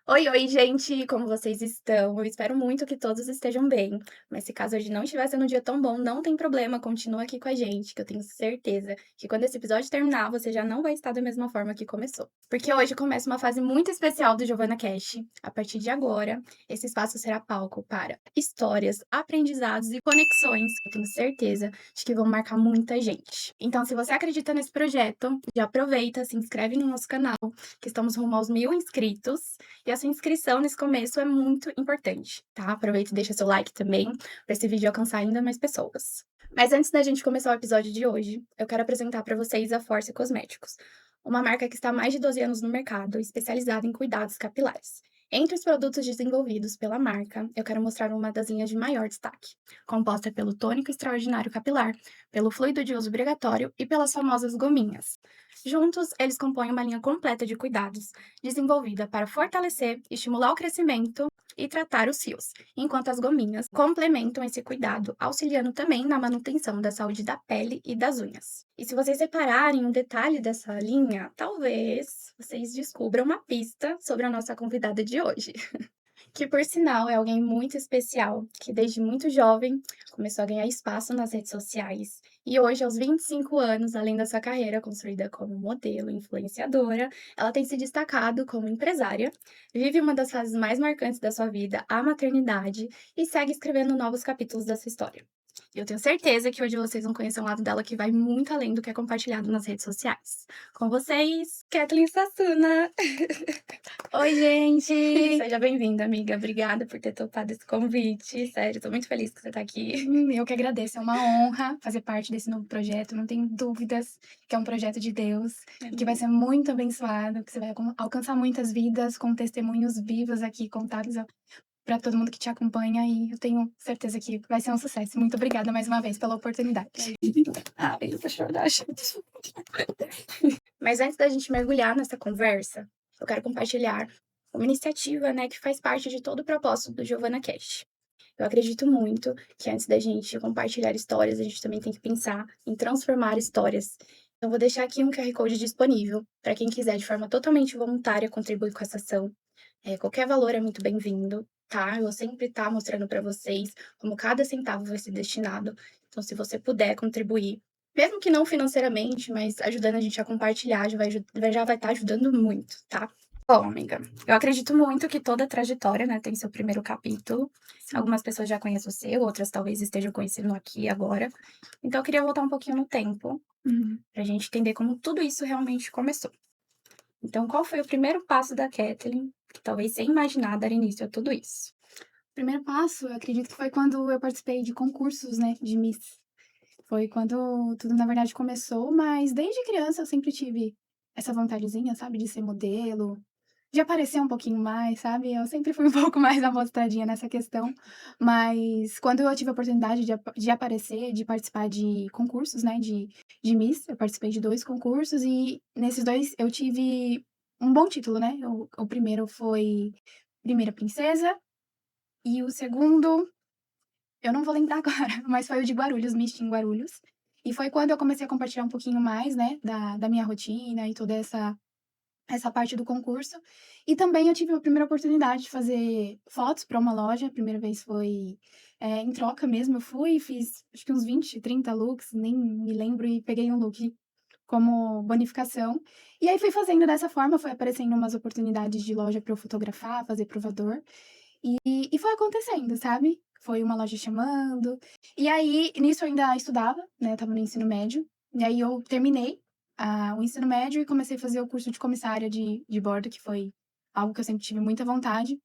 Oi, oi, gente, como vocês estão? Eu espero muito que todos estejam bem, mas se caso hoje não estiver sendo um dia tão bom, não tem problema, continua aqui com a gente, que eu tenho certeza que quando esse episódio terminar, você já não vai estar da mesma forma que começou. Porque hoje começa uma fase muito especial do Giovanna Cash. A partir de agora, esse espaço será palco para histórias, aprendizados e conexões, que eu tenho certeza de que vão marcar muita gente. Então, se você acredita nesse projeto, já aproveita, se inscreve no nosso canal, que estamos rumo aos 1.000 inscritos. E a sua inscrição nesse começo é muito importante, tá? Aproveita e deixa seu like também, para esse vídeo alcançar ainda mais pessoas. Mas antes da gente começar o episódio de hoje, eu quero apresentar para vocês a Force Cosméticos, uma marca que está há mais de 12 anos no mercado, especializada em cuidados capilares. Entre os produtos desenvolvidos pela marca, eu quero mostrar uma das linhas de maior destaque, composta pelo tônico extraordinário capilar, pelo fluido de uso obrigatório e pelas famosas gominhas. Juntos, eles compõem uma linha completa de cuidados, desenvolvida para fortalecer, estimular o crescimento e tratar os fios, enquanto as gominhas complementam esse cuidado, auxiliando também na manutenção da saúde da pele e das unhas. E se vocês repararem um detalhe dessa linha, talvez vocês descubram uma pista sobre a nossa convidada de hoje. Que por sinal é alguém muito especial, que desde muito jovem começou a ganhar espaço nas redes sociais. E hoje, aos 25 anos, além da sua carreira construída como modelo e influenciadora, ela tem se destacado como empresária, vive uma das fases mais marcantes da sua vida, a maternidade, e segue escrevendo novos capítulos da sua história. E eu tenho certeza que hoje vocês vão conhecer um lado dela que vai muito além do que é compartilhado nas redes sociais. Com vocês, Kathleen Sassuna! Oi, gente! Seja bem-vinda, amiga. Obrigada por ter topado esse convite. Sério, tô muito feliz que você tá aqui. Eu que agradeço, é uma honra fazer parte desse novo projeto. Não tenho dúvidas que é um projeto de Deus e que vai ser muito abençoado, que você vai alcançar muitas vidas com testemunhos vivos aqui contados para todo mundo que te acompanha e eu tenho certeza que vai ser um sucesso. Muito obrigada mais uma vez pela oportunidade. Ai, eu vou chorar, gente. Mas antes da gente mergulhar nessa conversa, eu quero compartilhar uma iniciativa, né, que faz parte de todo o propósito do Giovanna Cash. Eu acredito muito que antes da gente compartilhar histórias, a gente também tem que pensar em transformar histórias. Então, vou deixar aqui um QR Code disponível para quem quiser, de forma totalmente voluntária, contribuir com essa ação. Qualquer valor é muito bem-vindo, tá? Eu vou sempre estar mostrando para vocês como cada centavo vai ser destinado. Então, se você puder contribuir, mesmo que não financeiramente, mas ajudando a gente a compartilhar, já vai estar ajudando muito, tá? Bom, amiga, eu acredito muito que toda trajetória, né, tem seu primeiro capítulo. Algumas pessoas já conhecem o seu, outras talvez estejam conhecendo aqui agora. Então, eu queria voltar um pouquinho no tempo, pra gente entender como tudo isso realmente começou. Então, qual foi o primeiro passo da Kathleen, que talvez sem imaginar dar início a tudo isso? O primeiro passo, eu acredito que foi quando eu participei de concursos, né, de Miss. Foi quando tudo, na verdade, começou, mas desde criança eu sempre tive essa vontadezinha, sabe, de ser modelo, de aparecer um pouquinho mais, sabe? Eu sempre fui um pouco mais amostradinha nessa questão, mas quando eu tive a oportunidade de aparecer, de participar de concursos, né, de Miss, eu participei de 2 concursos e nesses 2 eu tive um bom título, né? O primeiro foi primeira princesa e o segundo eu não vou lembrar agora, mas foi o de Guarulhos, Miss Teen Guarulhos. E foi quando eu comecei a compartilhar um pouquinho mais, né, da minha rotina e toda essa parte do concurso. E também eu tive a primeira oportunidade de fazer fotos para uma loja, a primeira vez foi, em troca mesmo, eu fui e fiz acho que uns 20, 30 looks, nem me lembro, e peguei um look como bonificação. E aí fui fazendo dessa forma, foi aparecendo umas oportunidades de loja para eu fotografar, fazer provador. E foi acontecendo, sabe? Foi uma loja chamando. E aí, nisso eu ainda estudava, né? Eu estava no ensino médio. E aí eu terminei o ensino médio e comecei a fazer o curso de comissária de bordo, que foi algo que eu sempre tive muita vontade.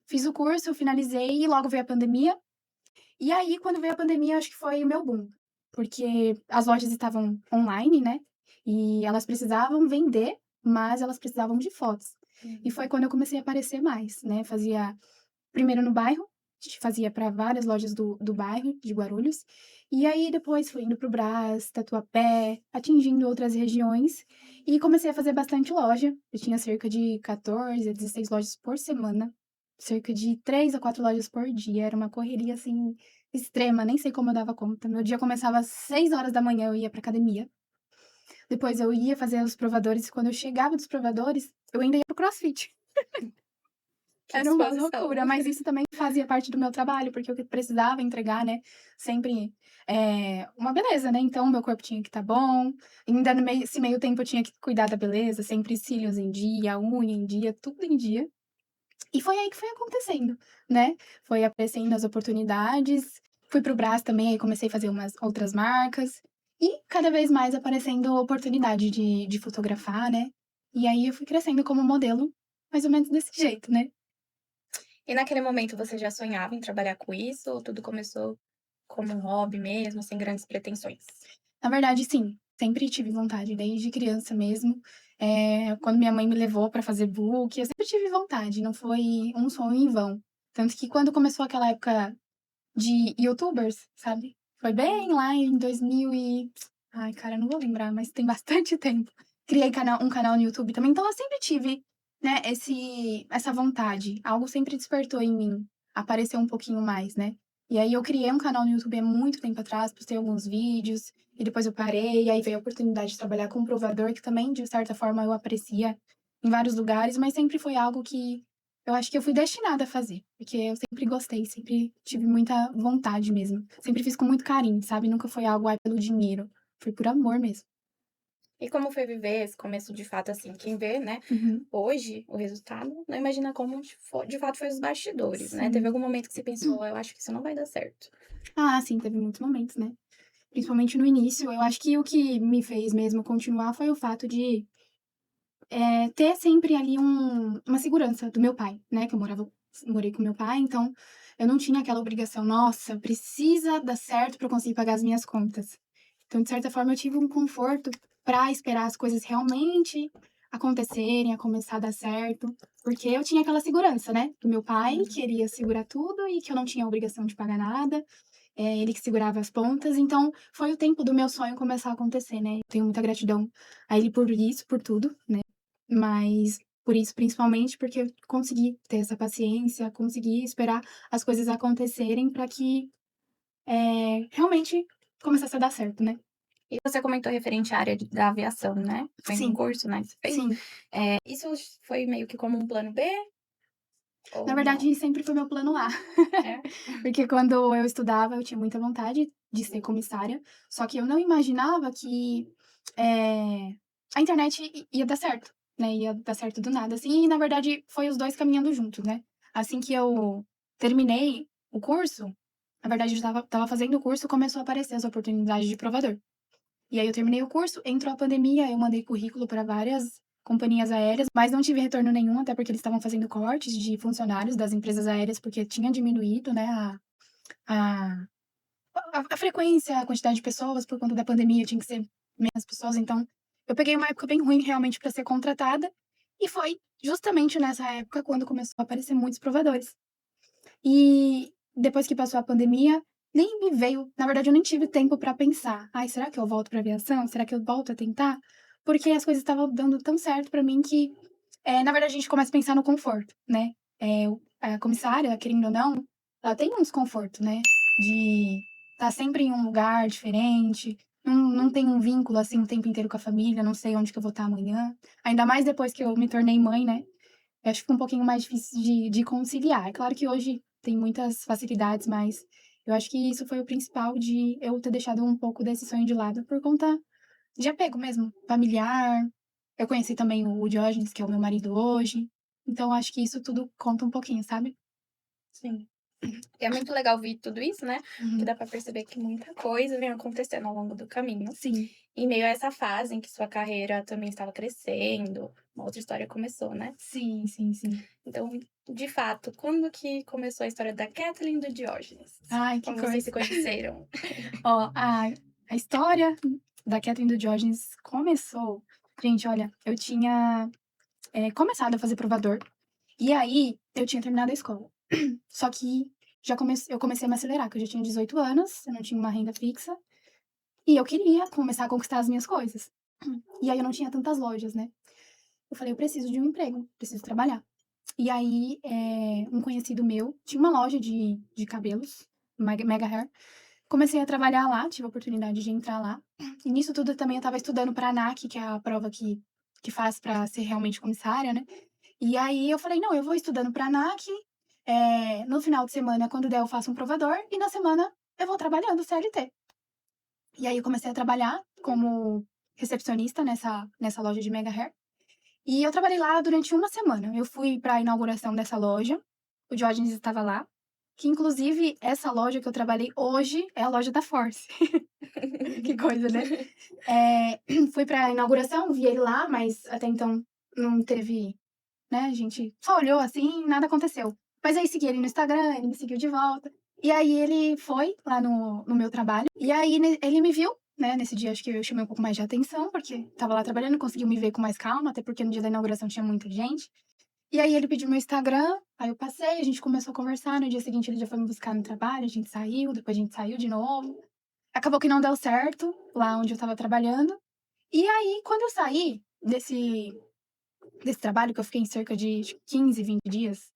Fiz o curso, finalizei e logo veio a pandemia. E aí, quando veio a pandemia, acho que foi o meu boom. Porque as lojas estavam online, né? E elas precisavam vender, mas elas precisavam de fotos. E foi quando eu comecei a aparecer mais, né? Fazia primeiro no bairro, a gente fazia para várias lojas do bairro de Guarulhos, e aí depois fui indo para o Brás, Tatuapé, atingindo outras regiões, e comecei a fazer bastante loja. Eu tinha cerca de 14 a 16 lojas por semana, cerca de 3 a 4 lojas por dia, era uma correria, assim, extrema, nem sei como eu dava conta. Meu dia começava às 6 horas da manhã, eu ia pra academia, depois eu ia fazer os provadores, e quando eu chegava dos provadores, eu ainda ia pro crossfit. Era uma disposição. loucura, mas isso também fazia parte do meu trabalho, porque eu precisava entregar, né, sempre, uma beleza, né, então meu corpo tinha que estar bom, ainda no meio esse meio tempo eu tinha que cuidar da beleza, sempre cílios em dia, unha em dia, tudo em dia. E foi aí que foi acontecendo, né, foi aparecendo as oportunidades, fui para o Brás também, aí comecei a fazer umas outras marcas, e cada vez mais aparecendo oportunidade de fotografar, né, e aí eu fui crescendo como modelo, mais ou menos desse jeito, né. E naquele momento você já sonhava em trabalhar com isso ou tudo começou como um hobby mesmo, sem grandes pretensões? Na verdade, sim, sempre tive vontade, desde criança mesmo. Quando minha mãe me levou para fazer book, eu sempre tive vontade, não foi um sonho em vão. Tanto que quando começou aquela época de youtubers, sabe, foi bem lá em 2000 e ai, cara, não vou lembrar, mas tem bastante tempo. Criei um canal no YouTube também, então eu sempre tive, né, essa vontade, algo sempre despertou em mim, aparecer um pouquinho mais, né. E aí eu criei um canal no YouTube há muito tempo atrás, postei alguns vídeos, e depois eu parei, e aí veio a oportunidade de trabalhar com um provador, que também, de certa forma, eu aparecia em vários lugares, mas sempre foi algo que eu acho que eu fui destinada a fazer, porque eu sempre gostei, sempre tive muita vontade mesmo. Sempre fiz com muito carinho, sabe, nunca foi algo, ai, pelo dinheiro, foi por amor mesmo. E como foi viver esse começo de fato, assim, quem vê, né, Uhum. hoje o resultado, não imagina como de fato foi os bastidores, né. Teve Sim. algum momento que você pensou: "Eu acho que isso não vai dar certo"? Ah, sim, teve muitos momentos, né. Principalmente no início, eu acho que o que me fez mesmo continuar foi o fato de, ter sempre ali uma segurança do meu pai, né, que eu morei com meu pai, então eu não tinha aquela obrigação: "Nossa, precisa dar certo para eu conseguir pagar as minhas contas". Então, de certa forma, eu tive um conforto para esperar as coisas realmente acontecerem, a começar a dar certo, porque eu tinha aquela segurança, né, do meu pai, Uhum. que ele ia segurar tudo e que eu não tinha obrigação de pagar nada, ele que segurava as pontas, então foi o tempo do meu sonho começar a acontecer, né. Tenho muita gratidão a ele por isso, por tudo, né, mas por isso principalmente, porque eu consegui ter essa paciência, consegui esperar as coisas acontecerem para que, realmente começasse a dar certo, né. E você comentou referente à área da aviação, né, foi um Sim, curso, né, que você fez. sim. Isso foi meio que como um plano B Na ou não? verdade, sempre foi meu plano A. É? Porque quando eu estudava, eu tinha muita vontade de ser comissária, só que eu não imaginava que, a internet ia dar certo, né, ia dar certo do nada, assim, e na verdade foi os 2 caminhando juntos, né. Assim que eu terminei o curso, na verdade eu já estava fazendo o curso, começou a aparecer as oportunidades de provador. E aí eu terminei o curso, entrou a pandemia, eu mandei currículo para várias companhias aéreas, mas não tive retorno nenhum, até porque eles estavam fazendo cortes de funcionários das empresas aéreas, porque tinha diminuído, né, a a frequência, a quantidade de pessoas por conta da pandemia, tinha que ser menos pessoas, então eu peguei uma época bem ruim realmente para ser contratada, e foi justamente nessa época quando começou a aparecer muitos provadores. E depois que passou a pandemia, nem me veio na verdade eu nem tive tempo pra pensar: "Ai, será que eu volto pra aviação? Será que eu volto a tentar?", porque as coisas estavam dando tão certo pra mim que, na verdade a gente começa a pensar no conforto, né. A comissária, querendo ou não, ela tem um desconforto, né, de estar sempre em um lugar diferente, não tem um vínculo, assim, o tempo inteiro com a família, não sei onde que eu vou estar amanhã. Ainda mais depois que eu me tornei mãe, né, eu acho que fica um pouquinho mais difícil de conciliar. É claro que hoje tem muitas facilidades, mas eu acho que isso foi o principal de eu ter deixado um pouco desse sonho de lado por conta de apego mesmo, familiar. Eu conheci também o Diógenes, que é o meu marido hoje, então acho que isso tudo conta um pouquinho, sabe? Sim. E é muito legal ver tudo isso, né, que Uhum. dá pra perceber que muita coisa vem acontecendo ao longo do caminho, Sim, em meio a essa fase em que sua carreira também estava crescendo, uma outra história começou, né. sim, sim, sim. Então, de fato, quando que começou a história da Kathleen e do Diógenes? Ai, que Como vocês coisa. se conheceram? Ó, a história da Catherine do Diógenes começou gente, olha, eu tinha, começado a fazer provador. E aí, eu tinha terminado a escola. Só que eu comecei a me acelerar, que eu já tinha 18 anos, eu não tinha uma renda fixa, e eu queria começar a conquistar as minhas coisas. E aí eu não tinha tantas lojas, né. Eu falei: "Eu preciso de um emprego, preciso trabalhar". E aí, um conhecido meu tinha uma loja de cabelos, Mega Hair, comecei a trabalhar lá, tive a oportunidade de entrar lá. E nisso tudo também eu estava estudando pra ANAC, que é a prova que faz pra ser realmente comissária, né. E aí eu falei: "Não, eu vou estudando pra ANAC, no final de semana, quando der, eu faço um provador e na semana eu vou trabalhando CLT". E aí eu comecei a trabalhar como recepcionista nessa loja de mega hair, e eu trabalhei lá durante uma semana. Eu fui pra inauguração dessa loja, o Diógenes estava lá, que inclusive essa loja que eu trabalhei hoje é a loja da Force. Que coisa, né? Fui pra inauguração, vi ele lá, mas até então não teve, né, a gente só olhou assim e nada aconteceu. Mas aí segui ele no Instagram, ele me seguiu de volta. E aí ele foi lá no meu trabalho, e aí ele me viu, né, nesse dia acho que eu chamei um pouco mais de atenção, porque estava lá trabalhando, conseguiu me ver com mais calma, até porque no dia da inauguração tinha muita gente. E aí ele pediu meu Instagram, aí eu passei, a gente começou a conversar, no dia seguinte ele já foi me buscar no trabalho, a gente saiu, depois a gente saiu de novo. Acabou que não deu certo, lá onde eu estava trabalhando. E aí, quando eu saí desse trabalho, que eu fiquei em cerca de 15, 20 dias,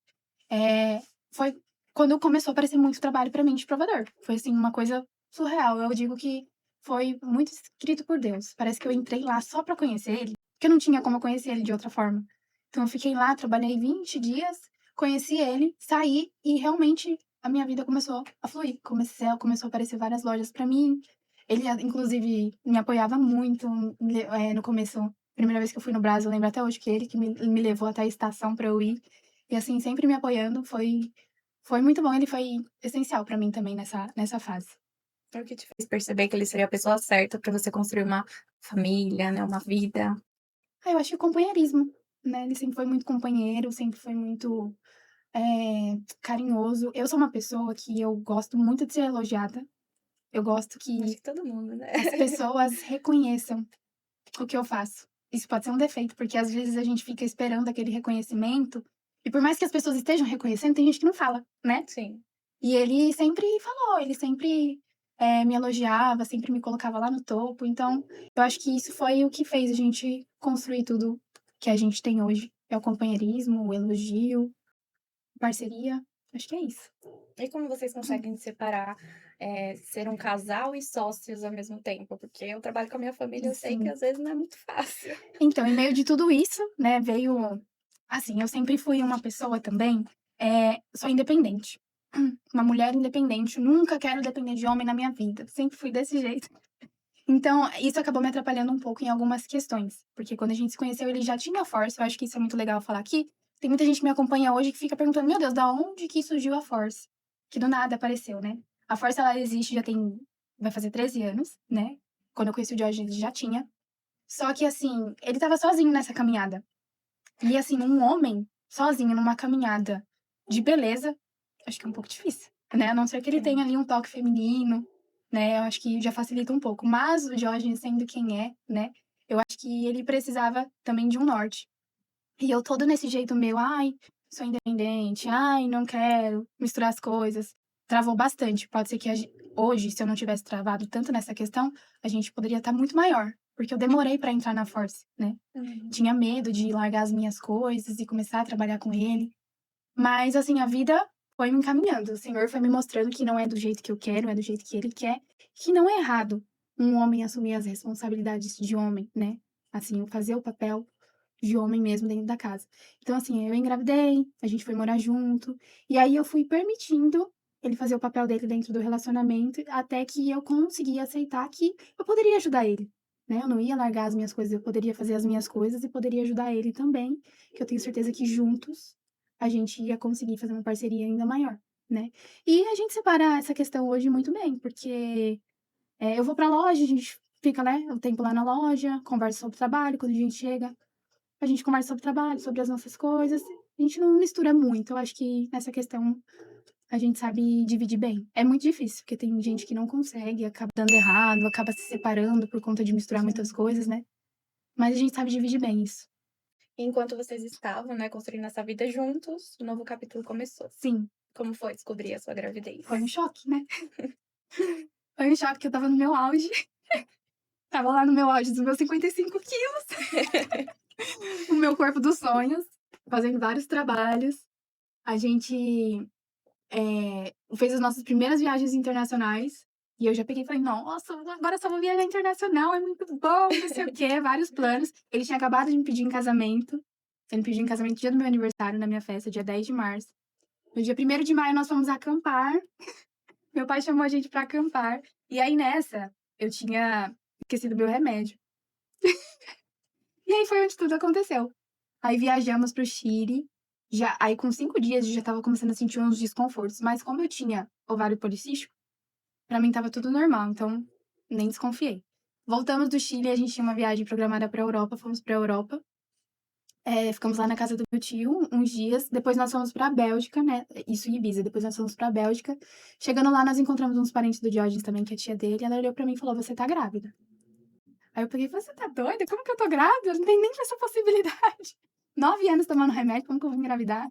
foi quando começou a aparecer muito trabalho pra mim de provador. Foi, assim, uma coisa surreal. Eu digo que foi muito escrito por Deus. Parece que eu entrei lá só pra conhecer ele, porque eu não tinha como eu conhecer ele de outra forma. Então eu fiquei lá, trabalhei 20 dias, conheci ele, saí e realmente a minha vida começou a fluir. Começou a aparecer várias lojas pra mim. Ele, inclusive, me apoiava muito, no começo. Primeira vez que eu fui no Brasil, eu lembro até hoje que ele que me levou até a estação pra eu ir. E assim, sempre me apoiando, foi muito bom, ele foi essencial pra mim também nessa fase. Foi o que te fez perceber que ele seria a pessoa certa pra você construir uma família, né, uma vida? Eu acho que o companheirismo, né, ele sempre foi muito companheiro, sempre foi muito, carinhoso. Eu sou uma pessoa que eu gosto muito de ser elogiada, eu gosto Acho que que todo mundo, né? as pessoas reconheçam o que eu faço. Isso pode ser um defeito, porque às vezes a gente fica esperando aquele reconhecimento, e por mais que as pessoas estejam reconhecendo, tem gente que não fala, né? Sim. E ele sempre falou, ele sempre, me elogiava, sempre me colocava lá no topo, então eu acho que isso foi o que fez a gente construir tudo que a gente tem hoje. É o companheirismo, o elogio, parceria, acho que é isso. E como vocês conseguem separar, ser um casal e sócios ao mesmo tempo? Porque eu trabalho com a minha família, eu sei que Sim. às vezes não é muito fácil. Então, em meio de tudo isso, né, veio assim, eu sempre fui uma pessoa também, sou independente. Uma mulher independente, nunca quero depender de homem na minha vida, sempre fui desse jeito. Então, isso acabou me atrapalhando um pouco em algumas questões, porque quando a gente se conheceu, ele já tinha Force, eu acho que isso é muito legal falar aqui. Tem muita gente que me acompanha hoje que fica perguntando: "Meu Deus, da onde que surgiu a Force?". Que do nada apareceu, né. A Force ela existe já tem vai fazer 13 anos, né. Quando eu conheci o Jorge, ele já tinha. Só que, assim, ele estava sozinho nessa caminhada. E, assim, um homem sozinho numa caminhada de beleza, acho que é um pouco difícil, né, a não ser que ele tenha Sim. ali um toque feminino, né, eu acho que já facilita um pouco. Mas o Diógenes sendo quem é, né, eu acho que ele precisava também de um norte. E eu todo nesse jeito meu: "Ai, sou independente. Ai, não quero misturar as coisas", travou bastante. Pode ser que hoje, se eu não tivesse travado tanto nessa questão, a gente poderia estar muito maior, porque eu demorei pra entrar na Force, né. Uhum. Tinha medo de largar as minhas coisas e começar a trabalhar com ele. Mas, assim, a vida foi me encaminhando, o Senhor foi me mostrando que não é do jeito que eu quero, é do jeito que Ele quer, que não é errado um homem assumir as responsabilidades de homem, né, assim, fazer o papel de homem mesmo dentro da casa. Então, assim, eu engravidei, a gente foi morar junto, e aí eu fui permitindo ele fazer o papel dele dentro do relacionamento, até que eu consegui aceitar que eu poderia ajudar ele, né, eu não ia largar as minhas coisas, eu poderia fazer as minhas coisas e poderia ajudar ele também, que eu tenho certeza que juntos a gente ia conseguir fazer uma parceria ainda maior, né. E a gente separa essa questão hoje muito bem, porque, eu vou pra loja, a gente fica, né, o tempo lá na loja, conversa sobre trabalho, quando a gente chega, a gente conversa sobre trabalho, sobre as nossas coisas, a gente não mistura muito, eu acho que nessa questão a gente sabe dividir bem. É muito difícil, porque tem gente que não consegue, acaba dando errado, acaba se separando por conta de misturar muitas Sim. coisas, né. Mas a gente sabe dividir bem isso. Enquanto vocês estavam, né, construindo essa vida juntos, o novo capítulo começou. Sim, Como foi descobrir a sua gravidez? foi um choque, né. Foi um choque que eu estava no meu auge, estava lá no meu auge dos meus 55 quilos, o meu corpo dos sonhos, fazendo vários trabalhos. A gente, fez as nossas primeiras viagens internacionais, e eu já peguei e falei: "Nossa, agora eu só vou viajar internacional, é muito bom, não sei o quê", vários planos. Ele tinha acabado de me pedir em casamento, Ele me pediu em casamento no dia do meu aniversário, na minha festa, dia 10 de março. No dia 1º de maio, nós fomos acampar. Meu pai chamou a gente pra acampar. E aí, nessa, eu tinha esquecido meu remédio. E aí foi onde tudo aconteceu. Aí viajamos pro Chile. Aí com 5 dias eu já tava começando a sentir uns desconfortos. Mas como eu tinha ovário policístico, pra mim tava tudo normal. Então, nem desconfiei. Voltamos do Chile, a gente tinha uma viagem programada pra Europa. Fomos pra Europa. Ficamos lá na casa do meu tio uns dias. Depois nós fomos pra Bélgica, né? Isso em Ibiza. Depois nós fomos pra Bélgica. Chegando lá, nós encontramos uns parentes do Diógenes também, que é a tia dele. Ela olhou pra mim e falou: "Você tá grávida?" Aí eu peguei e falei: "Você tá doida? Como que eu tô grávida? Não tem nem essa possibilidade." 9 anos tomando remédio, como que eu vou engravidar?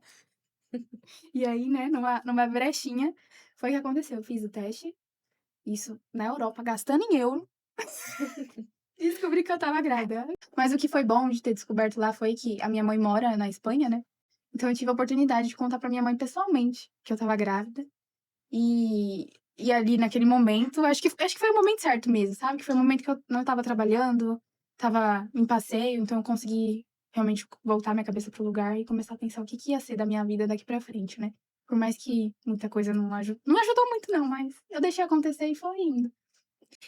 E aí, né, numa brechinha, foi o que aconteceu. Eu fiz o teste, isso na Europa, gastando em euro, e descobri que eu tava grávida. Mas o que foi bom de ter descoberto lá foi que a minha mãe mora na Espanha, né? Então eu tive a oportunidade de contar pra minha mãe pessoalmente que eu tava grávida. E ali naquele momento, acho que foi o momento certo mesmo, sabe? Que foi o momento que eu não tava trabalhando, tava em passeio, então eu consegui realmente voltar minha cabeça pro lugar e começar a pensar o que que ia ser da minha vida daqui pra frente, né? Por mais que muita coisa não ajudou muito não, mas eu deixei acontecer e foi indo.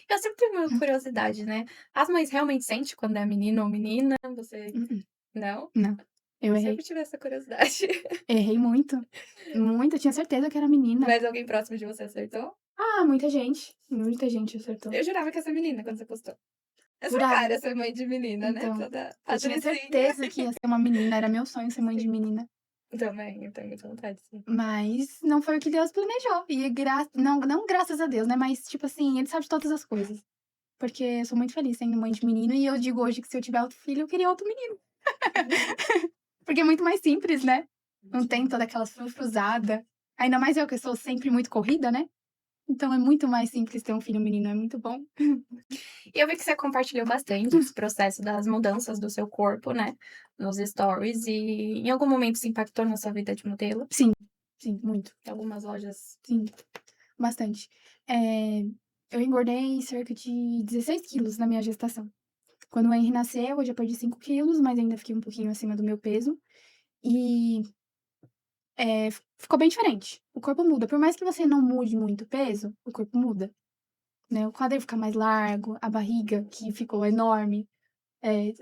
Eu sempre tive uma curiosidade, né, as mães realmente sentem quando é menino ou menina? Você Mm-mm. não? Não, eu Eu errei. sempre tive essa curiosidade. Errei muito, muito, eu tinha certeza que era menina. Mas alguém próximo de você acertou? Ah, muita gente acertou. Eu jurava que ia ser menina quando você postou. É sua Jurava. cara ser mãe de menina, né, Então, toda eu tinha patricinha. certeza que ia ser uma menina, era meu sonho ser mãe de Sim, menina. também, eu tenho muita vontade, sim. Mas não foi o que Deus planejou. E não graças a Deus, né? Mas, tipo assim, ele sabe de todas as coisas. Porque eu sou muito feliz sendo mãe de menino. E eu digo hoje que se eu tiver outro filho, eu queria outro menino. Porque é muito mais simples, né? Não tem toda aquela frufruzada. Ainda mais eu que sou sempre muito corrida, né? Então é muito mais simples ter um filho menino, é muito bom. E eu vi que você compartilhou bastante esse processo das mudanças do seu corpo, né, nos stories, e em algum momento isso impactou na sua vida de modelo? Sim, sim, muito. Algumas lojas. Sim, bastante. Eu engordei cerca de 16 quilos na minha gestação. Quando o Henry nasceu, eu já perdi 5 quilos, mas ainda fiquei um pouquinho acima do meu peso. E ficou bem diferente. O corpo muda. Por mais que você não mude muito o peso, o corpo muda. Né? O quadril fica mais largo, a barriga, que ficou enorme.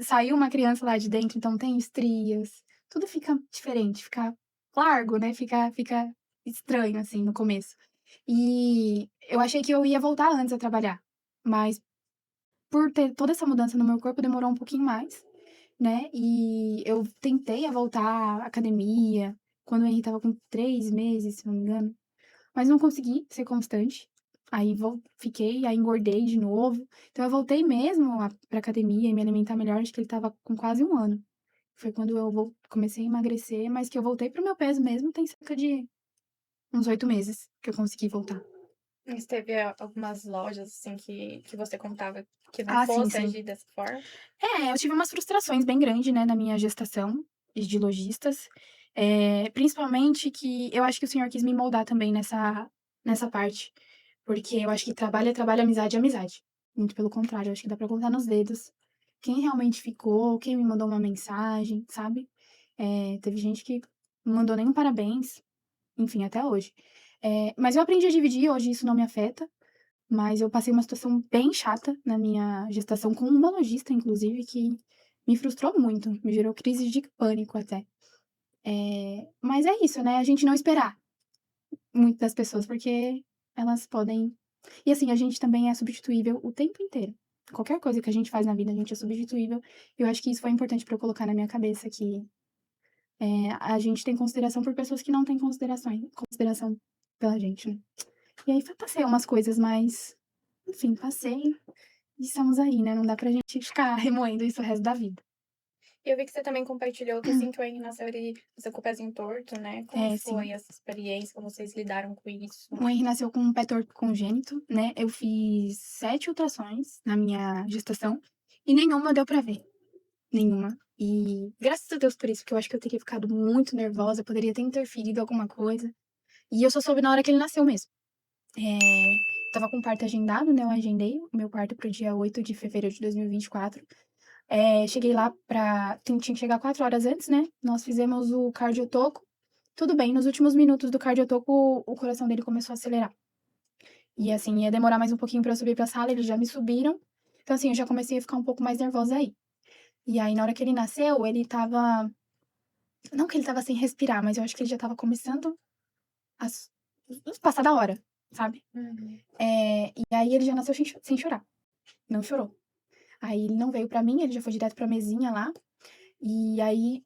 Saiu uma criança lá de dentro, então tem estrias. Tudo fica diferente, fica largo, né? Fica estranho, assim, no começo. E eu achei que eu ia voltar antes a trabalhar. Mas por ter toda essa mudança no meu corpo, demorou um pouquinho mais, né? E eu tentei a voltar à academia quando o Henry estava com 3 meses, se não me engano, mas não consegui ser constante. Aí fiquei, aí engordei de novo. Então eu voltei mesmo pra academia e me alimentar melhor, acho que ele estava com quase 1 ano. Foi quando eu comecei a emagrecer, mas que eu voltei pro meu peso mesmo, tem cerca de uns 8 meses que eu consegui voltar. Mas teve algumas lojas, assim, que você contava que não Ah, sim, fosse sim. agir dessa forma? Eu tive umas frustrações bem grandes, né, na minha gestação de lojistas. Principalmente que eu acho que o senhor quis me moldar também nessa parte. Porque eu acho que trabalho é trabalho, amizade é amizade. Muito pelo contrário, eu acho que dá pra contar nos dedos quem realmente ficou, quem me mandou uma mensagem, sabe? Teve gente que não mandou nem um parabéns, enfim, até hoje. Mas eu aprendi a dividir, hoje isso não me afeta. Mas eu passei uma situação bem chata na minha gestação, com uma lojista, inclusive, que me frustrou muito, me gerou crise de pânico até. Mas é isso, né? A gente não esperar muito das pessoas, porque elas podem. E assim, a gente também é substituível o tempo inteiro. Qualquer coisa que a gente faz na vida, a gente é substituível. Eu acho que isso foi importante pra eu colocar na minha cabeça que a gente tem consideração por pessoas que não têm consideração pela gente, né? E aí passei umas coisas, mas enfim, passei. E estamos aí, né? Não dá pra gente ficar remoendo isso o resto da vida. E eu vi que você também compartilhou que assim que o Henry nasceu, ele nasceu com o pezinho torto, né? Como Sim. foi essa experiência? Como vocês lidaram com isso? O Henry nasceu com um pé torto congênito, né? Eu fiz 7 ultrassons na minha gestação e nenhuma deu pra ver. Nenhuma. E graças a Deus por isso, porque eu acho que eu teria ficado muito nervosa, poderia ter interferido alguma coisa. E eu só soube na hora que ele nasceu mesmo. Tava com parto agendado, né? Eu agendei o meu parto pro dia 8 de fevereiro de 2024. Cheguei lá tinha que chegar 4 horas antes, né, nós fizemos o cardiotoco, tudo bem, nos últimos minutos do cardiotoco, o coração dele começou a acelerar. E, assim, ia demorar mais um pouquinho pra eu subir pra sala, eles já me subiram, então, assim, eu já comecei a ficar um pouco mais nervosa aí. E aí, na hora que ele nasceu, ele estava não que ele estava sem respirar, mas eu acho que ele já estava começando a s passar da hora, sabe. Uhum. E aí ele já nasceu sem chorar, não chorou. Aí ele não veio pra mim, ele já foi direto pra mesinha lá, e aí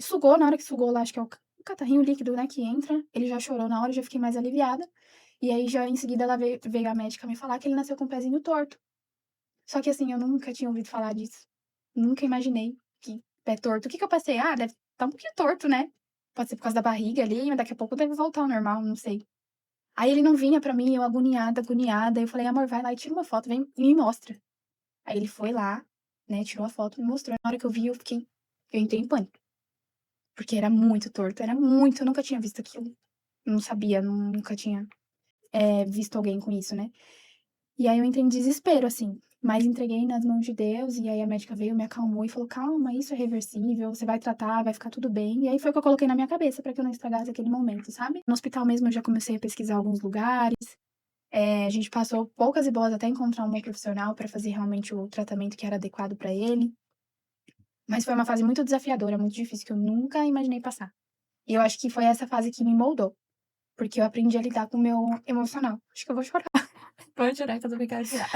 sugou, na hora que sugou lá, acho que é o catarrinho líquido, né, que entra, ele já chorou na hora, eu já fiquei mais aliviada. E aí já em seguida ela veio a médica me falar que ele nasceu com o pezinho torto. Só que assim, eu nunca tinha ouvido falar disso. Nunca imaginei que pé torto. O que que eu pensei? Ah, deve estar um pouquinho torto, né? Pode ser por causa da barriga ali, mas daqui a pouco deve voltar ao normal, não sei. Aí ele não vinha pra mim, eu agoniada, agoniada. Eu falei, amor, vai lá e tira uma foto, vem e me mostra. Aí ele foi lá, né, tirou a foto, me mostrou. Na hora que eu vi, eu entrei em pânico. Porque era muito torto, era muito, eu nunca tinha visto aquilo. Não sabia, nunca tinha, visto alguém com isso, né? E aí eu entrei em desespero, assim, mas entreguei nas mãos de Deus, e aí a médica veio, me acalmou e falou: "Calma, isso é reversível, você vai tratar, vai ficar tudo bem". E aí foi o que eu coloquei na minha cabeça pra que eu não estragasse aquele momento, sabe. No hospital mesmo eu já comecei a pesquisar alguns lugares, a gente passou poucas e boas até encontrar uma profissional pra fazer realmente o tratamento que era adequado pra ele, mas foi uma fase muito desafiadora, muito difícil, que eu nunca imaginei passar. E eu acho que foi essa fase que me moldou, porque eu aprendi a lidar com o meu emocional. Acho que eu vou chorar. Pode chorar que eu tô brincando de chorar.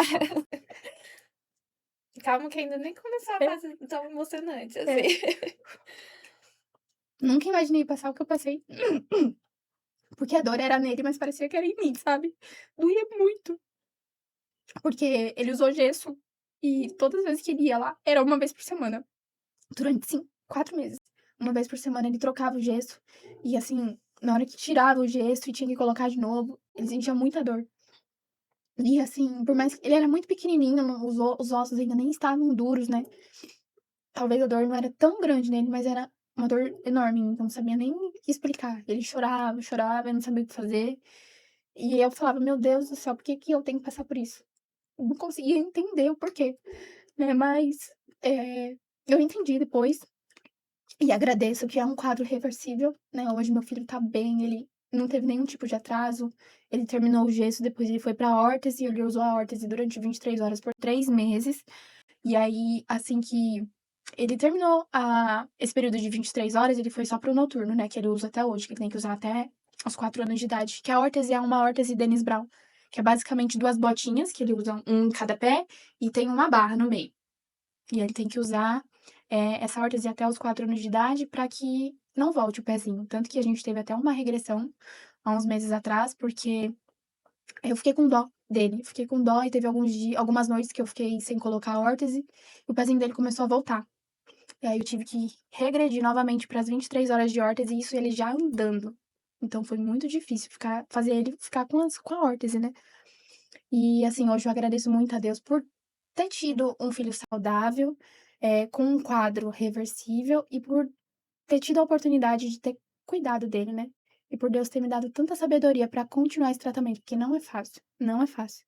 Calma que ainda nem começou a É, fase tão emocionante assim. é. Nunca imaginei passar o que eu passei. Porque a dor era nele, mas parecia que era em mim, sabe. Doía muito, porque ele usou gesso e todas as vezes que ele ia lá, era uma vez por semana, durante, sim, 4 meses. Uma vez por semana ele trocava o gesso e, assim, na hora que tirava o gesso e tinha que colocar de novo, ele sentia muita dor. E, assim, por mais que ele era muito pequenininho, não os ossos ainda nem estavam duros, né, talvez a dor não era tão grande nele, mas era uma dor enorme, então não sabia nem explicar. Ele chorava, chorava, eu não sabia o que fazer. E eu falava: "Meu Deus do céu, por que que eu tenho que passar por isso?". Eu não conseguia entender o porquê, né, mas, eu entendi depois e agradeço que é um quadro reversível, né, hoje meu filho tá bem, ele não teve nenhum tipo de atraso, ele terminou o gesso, depois ele foi pra órtese, ele usou a órtese durante 23 horas por 3 meses, e aí, assim que ele terminou esse período de 23 horas, ele foi só para o noturno, né, que ele usa até hoje, que ele tem que usar até os 4 anos de idade, que a órtese é uma órtese Dennis Brown, que é basicamente 2 botinhas, que ele usa um em cada pé, e tem uma barra no meio. E ele tem que usar, essa órtese até os 4 anos de idade para que não volte o pezinho. Tanto que a gente teve até uma regressão há uns meses atrás, porque eu fiquei com dó dele, fiquei com dó e teve algumas noites que eu fiquei sem colocar a órtese, e o pezinho dele começou a voltar. E aí eu tive que regredir novamente para as 23 horas de órtese, e isso ele já andando. Então foi muito difícil fazer ele ficar com a órtese, né. E, assim, hoje eu agradeço muito a Deus por ter tido um filho saudável, com um quadro reversível e por ter tido a oportunidade de ter cuidado dele, né. E por Deus ter me dado tanta sabedoria para continuar esse tratamento, porque não é fácil, não é fácil.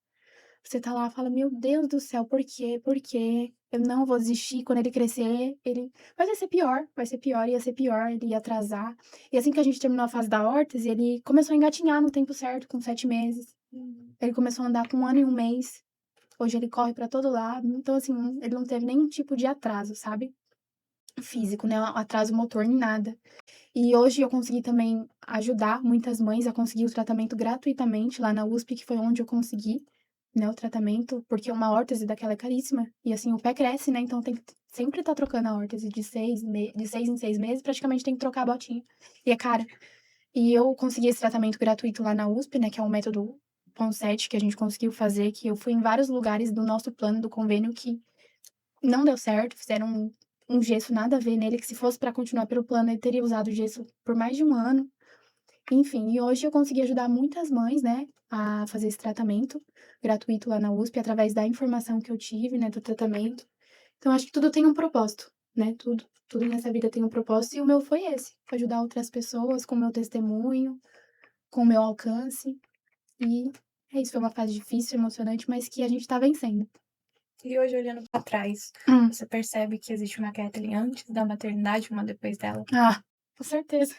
Você tá lá, fala: "Meu Deus do céu, por quê? Por quê? Eu não vou desistir, quando ele crescer, ele vai ser pior, ia ser pior, ele ia atrasar". E assim que a gente terminou a fase da órtese, ele começou a engatinhar no tempo certo, com 7 meses. Uhum. Ele começou a andar com 1 ano e 1 mês. Hoje ele corre pra todo lado, então assim, ele não teve nenhum tipo de atraso, sabe, físico, né, atraso motor nem nada. E hoje eu consegui também ajudar muitas mães a conseguir o tratamento gratuitamente lá na USP, que foi onde eu consegui, né, o tratamento, porque uma órtese daquela é caríssima, e assim, o pé cresce, né, então tem que sempre estar trocando a órtese de 6 em 6 meses, praticamente tem que trocar a botinha, e é cara. E eu consegui esse tratamento gratuito lá na USP, né, que é um método Ponseti que a gente conseguiu fazer, que eu fui em vários lugares do nosso plano, do convênio, que não deu certo, fizeram um gesso nada a ver nele, que se fosse para continuar pelo plano, ele teria usado gesso por mais de 1 ano. Enfim, e hoje eu consegui ajudar muitas mães, né, a fazer esse tratamento gratuito lá na USP, através da informação que eu tive, né, do tratamento. Então acho que tudo tem um propósito, né, tudo nessa vida tem um propósito, e o meu foi esse, ajudar outras pessoas com o meu testemunho, com o meu alcance, e é isso, foi uma fase difícil, emocionante, mas que a gente tá vencendo. E hoje, olhando pra trás, Hum. você percebe que existe uma Kathleen antes da maternidade e uma depois dela? Ah, com certeza.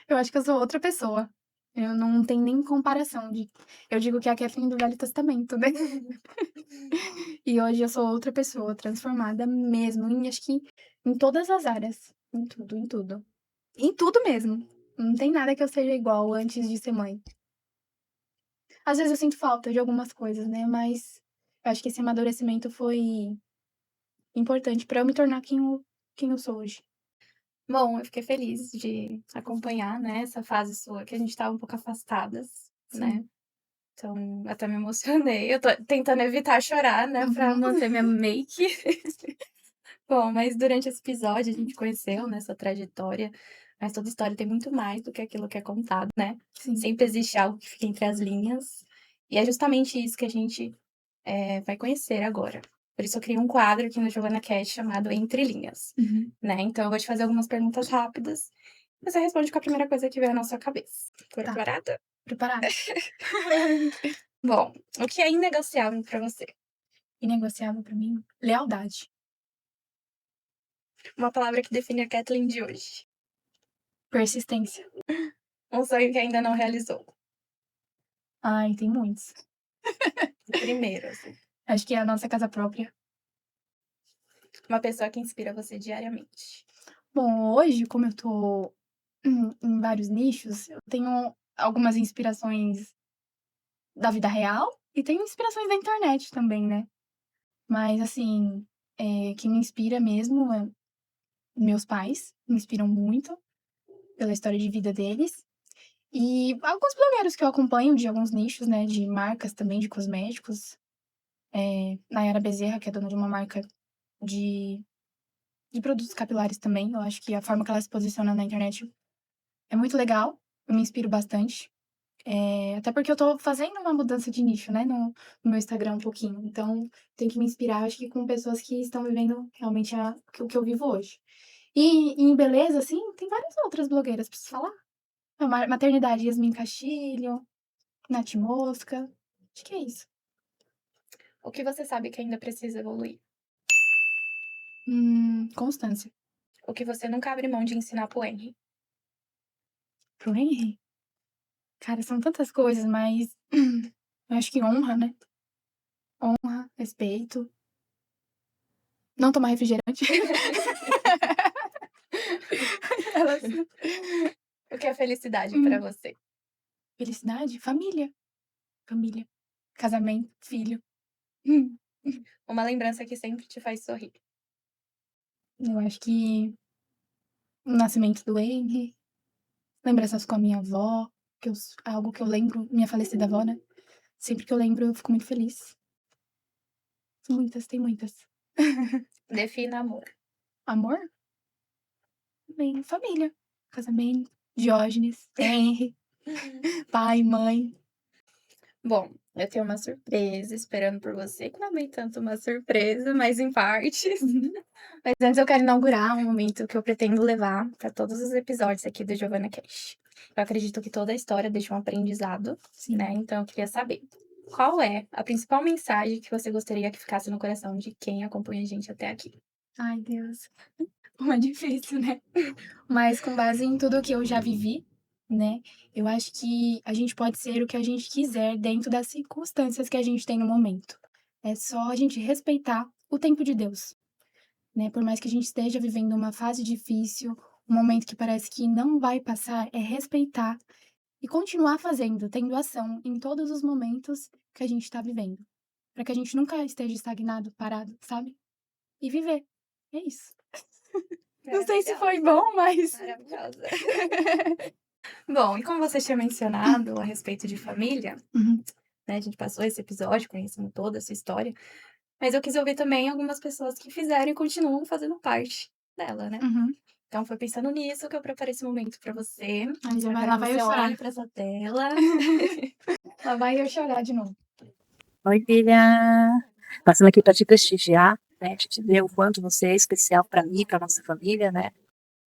Eu acho que eu sou outra pessoa. Eu não tenho nem comparação de eu digo que é a Kathleen do Velho Testamento, né. E hoje eu sou outra pessoa, transformada mesmo, acho que em todas as áreas, em tudo, em tudo. Em tudo mesmo. Não tem nada que eu seja igual antes de ser mãe. Às vezes eu sinto falta de algumas coisas, né, mas eu acho que esse amadurecimento foi importante pra eu me tornar quem eu sou hoje. Bom, eu fiquei feliz de acompanhar, né, essa fase sua que a gente estava um pouco afastadas, né. Sim. Então, até me emocionei. Eu tô tentando evitar chorar, né, pra Uhum. manter minha make. Bom, mas durante esse episódio a gente conheceu, né, sua trajetória, mas toda história tem muito mais do que aquilo que é contado, né. Sim. Sempre existe algo que fica entre as linhas, e é justamente isso que a gente, vai conhecer agora. Por isso eu criei um quadro aqui no Giovana Cast chamado Entre Linhas, Uhum. né. Então eu vou te fazer algumas perguntas rápidas, e você responde com a primeira coisa que vier na sua cabeça. Tá, Preparada? preparada. Bom, o que é inegociável pra você? Inegociável pra mim, lealdade. Uma palavra que define a Kathleen de hoje. Persistência. Um sonho que ainda não realizou. Ai, tem muitos. O primeiro, assim. Acho que é a nossa casa própria. Uma pessoa que inspira você diariamente. Bom, hoje, como eu tô em vários nichos, eu tenho algumas inspirações da vida real e tenho inspirações da internet também, né. Mas assim, quem me inspira mesmo é meus pais, me inspiram muito pela história de vida deles. E alguns blogueiros que eu acompanho de alguns nichos, né, de marcas também, de cosméticos. Nayara Bezerra, que é dona de uma marca de de produtos capilares também, eu acho que a forma que ela se posiciona na internet é muito legal, eu me inspiro bastante. Até porque eu tô fazendo uma mudança de nicho, né, no meu Instagram um pouquinho, então tenho que me inspirar, acho que com pessoas que estão vivendo realmente o que eu vivo hoje. E em beleza, assim, tem várias outras blogueiras, preciso falar? A maternidade, Yasmin Castilho, Nath Mosca, acho que é isso. O que você sabe que ainda precisa evoluir? Constância. O que você nunca abre mão de ensinar pro Henry? Pro Henry? Cara, são tantas coisas, mas eu acho que honra, né? Honra, respeito, não tomar refrigerante. Elas O que é felicidade pra hum, você? felicidade, família, família, casamento, filho. Hum, Uma lembrança que sempre te faz sorrir. eu acho que o nascimento do Henry, lembranças com a minha avó, algo que eu lembro, minha falecida avó, né? Sempre que eu lembro, eu fico muito feliz. Muitas, tem muitas. Defina amor. Amor? Bem, família, casamento, Diógenes, Henry, pai, mãe. Bom, eu tenho uma surpresa esperando por você, que não é bem tanto uma surpresa, mas em partes. Uhum. Mas antes eu quero inaugurar um momento que eu pretendo levar para todos os episódios aqui do Giovana Cash. Eu acredito que toda a história deixa um aprendizado, Sim. né? Então eu queria saber, qual é a principal mensagem que você gostaria que ficasse no coração de quem acompanha a gente até aqui? Ai, Deus. É difícil, né? Mas com base em tudo que eu já vivi, né, eu acho que a gente pode ser o que a gente quiser dentro das circunstâncias que a gente tem no momento. É só a gente respeitar o tempo de Deus, né? Por mais que a gente esteja vivendo uma fase difícil, um momento que parece que não vai passar, é respeitar e continuar fazendo, tendo ação em todos os momentos que a gente está vivendo. Para que a gente nunca esteja estagnado, parado, sabe? E viver. É isso. Não sei se foi Maravilhosa, bom, mas. maravilhosa. Bom, e como você tinha mencionado a respeito de família, Uhum, né? A gente passou esse episódio conhecendo toda a sua história, mas eu quis ouvir também algumas pessoas que fizeram e continuam fazendo parte dela, né? uhum. Então foi pensando nisso que eu preparei esse momento pra você. Ai, já Eu vai, quero lá que vai eu você chorar. olhe pra essa tela. Lá vai eu chorar de novo. Oi, filha. Passando aqui para te prestigiar, né? Te dizer o quanto você é especial para mim, para nossa família, né?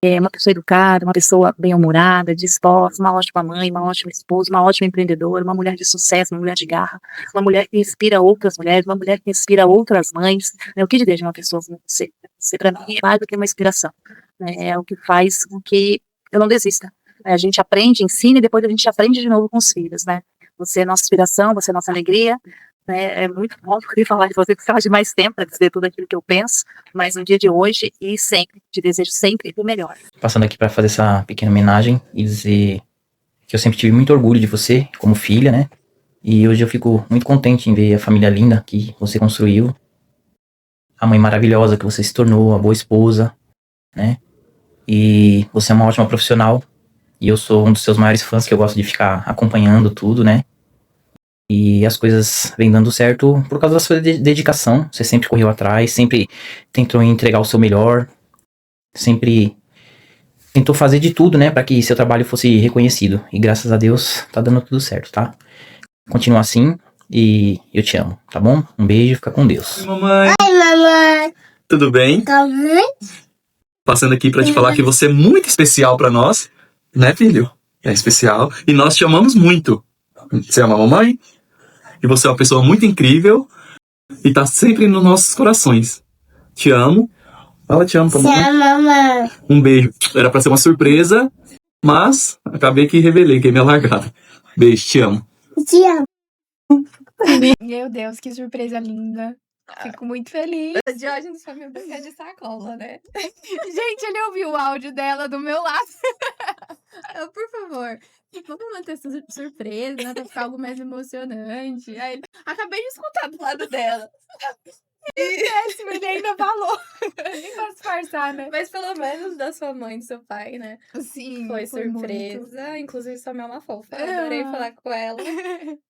É uma pessoa educada, uma pessoa bem-humorada, disposta, uma ótima mãe, uma ótima esposa, uma ótima empreendedora, uma mulher de sucesso, uma mulher de garra, uma mulher que inspira outras mulheres, uma mulher que inspira outras mães, né? O que dizer de uma pessoa como você? Você, para mim, é mais do que uma inspiração, né? É o que faz com que eu não desista, né? A gente aprende, ensina e depois a gente aprende de novo com os filhos, né? Você é nossa inspiração, você é nossa alegria, né? É muito bom poder falar de você, precisava de mais tempo para dizer tudo aquilo que eu penso, mas no dia de hoje e sempre, te desejo sempre o melhor. Passando aqui para fazer essa pequena homenagem e dizer que eu sempre tive muito orgulho de você como filha, né? E hoje eu fico muito contente em ver a família linda que você construiu, a mãe maravilhosa que você se tornou, a boa esposa, né? E você é uma ótima profissional e eu sou um dos seus maiores fãs, que eu gosto de ficar acompanhando tudo, né? E as coisas vêm dando certo por causa da sua dedicação. Você sempre correu atrás, sempre tentou entregar o seu melhor, sempre tentou fazer de tudo, né, para que seu trabalho fosse reconhecido. E graças a Deus tá dando tudo certo, tá? Continua assim e eu te amo, tá bom? Um beijo, fica com Deus. Oi, mamãe. Oi, mamãe. Tudo bem? Tá bem? Passando aqui pra te falar que você é muito especial pra nós, né, filho? É especial. E nós te amamos muito. Você ama a mamãe? E você é uma pessoa muito incrível e tá sempre nos nossos corações. Te amo. Fala, te amo pra mamãe. Tchau, mamãe. Um beijo. Era pra ser uma surpresa, mas acabei que revelei que é minha largada. Beijo, te amo. Te amo. Meu Deus, que surpresa linda. Fico muito feliz. O Diógenes foi meu brinquedo de sacola, né? Gente, ele ouviu o áudio dela do meu lado. Por favor, vamos manter essa surpresa, né? Pra ficar algo mais emocionante. Aí ele, acabei de escutar do lado dela. Péssimo, ele ainda falou. Nem pra disfarçar, né? Mas pelo menos da sua mãe e do seu pai, né? Sim, Foi surpresa. muito. Inclusive, sua mãe é uma fofa. Eu adorei Ah. falar com ela,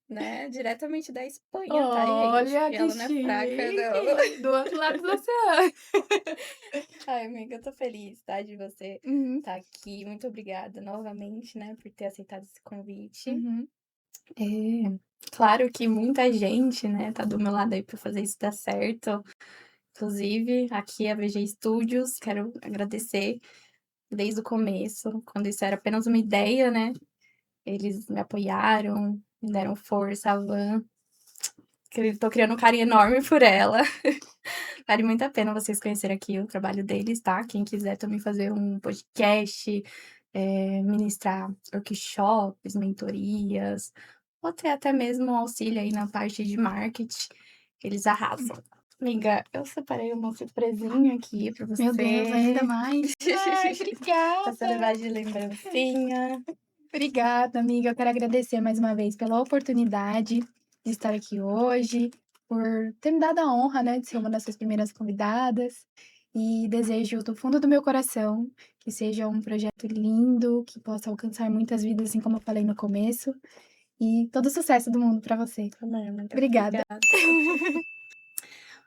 né? Diretamente da Espanha, tá, Olha, gente? E que ela não é fraca, não. chique. Do outro lado do oceano. Ai, amiga, eu tô feliz, tá? De você Uhum, estar aqui. Muito obrigada novamente, né? Por ter aceitado esse convite. uhum. É, claro que muita gente, né, tá do meu lado aí pra fazer isso dar certo. Inclusive, aqui a VG Studios, quero agradecer desde o começo, quando isso era apenas uma ideia, né? Eles me apoiaram, me deram força, a Van. Tô criando um carinho enorme por ela. Vale muito a pena vocês conhecerem aqui o trabalho deles, tá? Quem quiser também fazer um podcast, ministrar workshops, mentorias, ou ter até mesmo um auxílio aí na parte de marketing, eles arrasam. Amiga, eu separei uma surpresinha aqui pra você. Meu Deus, ainda mais. Ai, Pra você obrigada. levar de lembrancinha. Obrigada, amiga. Eu quero agradecer mais uma vez pela oportunidade de estar aqui hoje, por ter me dado a honra, né, de ser uma das suas primeiras convidadas. E desejo do fundo do meu coração que seja um projeto lindo, que possa alcançar muitas vidas, assim como eu falei no começo. E todo o sucesso do mundo para você. Também, amiga. Obrigada.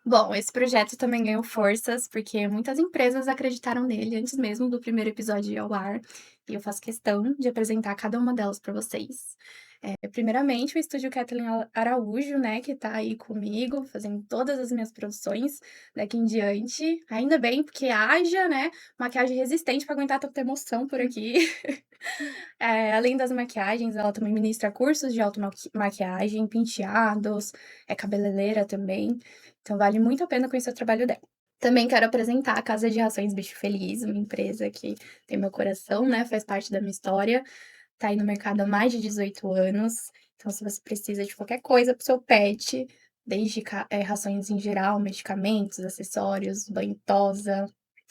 Bom, esse projeto também ganhou forças, porque muitas empresas acreditaram nele antes mesmo do primeiro episódio ir ao ar, e eu faço questão de apresentar cada uma delas para vocês. Primeiramente, o estúdio Kathleen Araújo, né, que tá aí comigo, fazendo todas as minhas produções daqui em diante. Ainda bem, porque haja, né, maquiagem resistente para aguentar tanta emoção por aqui. Além das maquiagens, ela também ministra cursos de automaquiagem, penteados, é cabeleireira também. Então, vale muito a pena conhecer o trabalho dela. Também quero apresentar a Casa de Rações Bicho Feliz, uma empresa que tem meu coração, né? Faz parte da minha história. Tá aí no mercado há mais de 18 anos. Então, se você precisa de qualquer coisa pro seu pet, desde rações em geral, medicamentos, acessórios, banho tosa,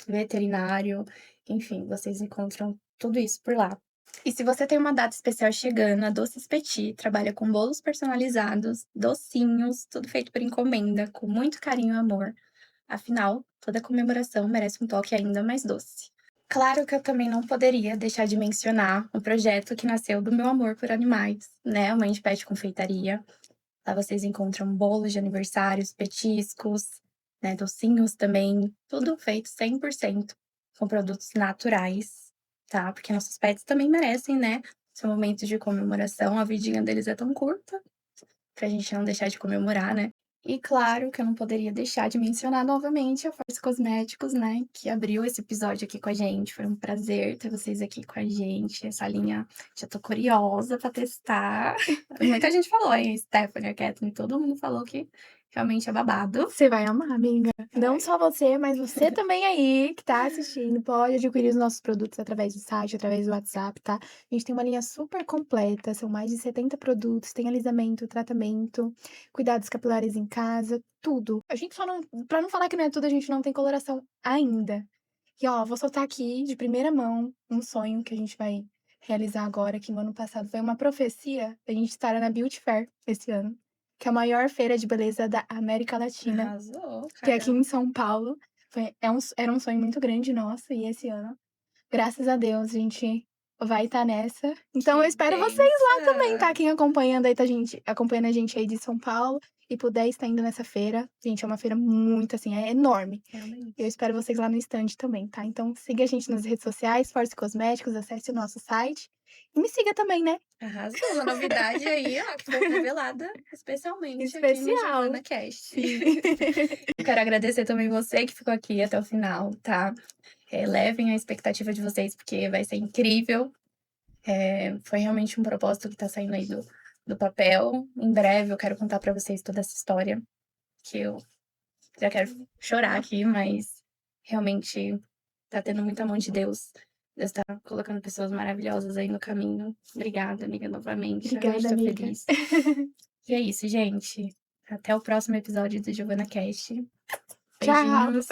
veterinário, enfim, vocês encontram tudo isso por lá. E se você tem uma data especial chegando, a Doces Petit trabalha com bolos personalizados, docinhos, tudo feito por encomenda, com muito carinho e amor. Afinal, toda comemoração merece um toque ainda mais doce. Claro que eu também não poderia deixar de mencionar um projeto que nasceu do meu amor por animais, né? A Mãe de Pet Confeitaria. Lá vocês encontram bolos de aniversários, petiscos, né? Docinhos também, tudo feito 100% com produtos naturais, tá? Porque nossos pets também merecem, né? Seu momento de comemoração, a vidinha deles é tão curta, pra gente não deixar de comemorar, né? E claro que eu não poderia deixar de mencionar novamente a Force Cosméticos, né, que abriu esse episódio aqui com a gente. Foi um prazer ter vocês aqui com a gente. Essa linha já tô curiosa pra testar. Muita gente falou, hein? Stephanie, a Kathleen, todo mundo falou que realmente é babado. Você vai amar, amiga. Não só você, mas você também aí que tá assistindo, pode adquirir os nossos produtos através do site, através do WhatsApp, tá? A gente tem uma linha super completa, são mais de 70 produtos, tem alisamento, tratamento, cuidados capilares em casa, tudo. A gente só não, pra não falar que não é tudo, a gente não tem coloração ainda. E ó, vou soltar aqui de primeira mão um sonho que a gente vai realizar agora, que no ano passado foi uma profecia, a gente estar na Beauty Fair esse ano, que é a maior feira de beleza da América Latina, Arrasou, que é aqui cara. em São Paulo. Era um sonho muito grande nosso, e esse ano, graças a Deus, a gente vai estar nessa. Então eu espero vocês lá também, tá? Quem acompanhando aí, tá, gente? Acompanhando a gente aí de São Paulo e puder estar indo nessa feira. Gente, é uma feira muito, assim, é enorme. Realmente. Eu espero vocês lá no stand também, tá? Então siga a gente nas redes sociais, Force Cosméticos, acesse o nosso site. E me siga também, né? Arrasou, uma novidade aí, ó, que foi revelada especialmente aqui no Especial. Giovana Cast. Eu quero agradecer também você que ficou aqui até o final, tá? Levem a expectativa de vocês, porque vai ser incrível. Foi realmente um propósito que tá saindo aí do papel. Em breve eu quero contar pra vocês toda essa história, que eu já quero chorar aqui, mas realmente tá tendo muita mão de Deus. Deus tá colocando pessoas maravilhosas aí no caminho. Obrigada, amiga, novamente. Obrigada, Realmente tô amiga. feliz. E é isso, gente. Até o próximo episódio do Giovana Cast. Tchau. Beijinhos.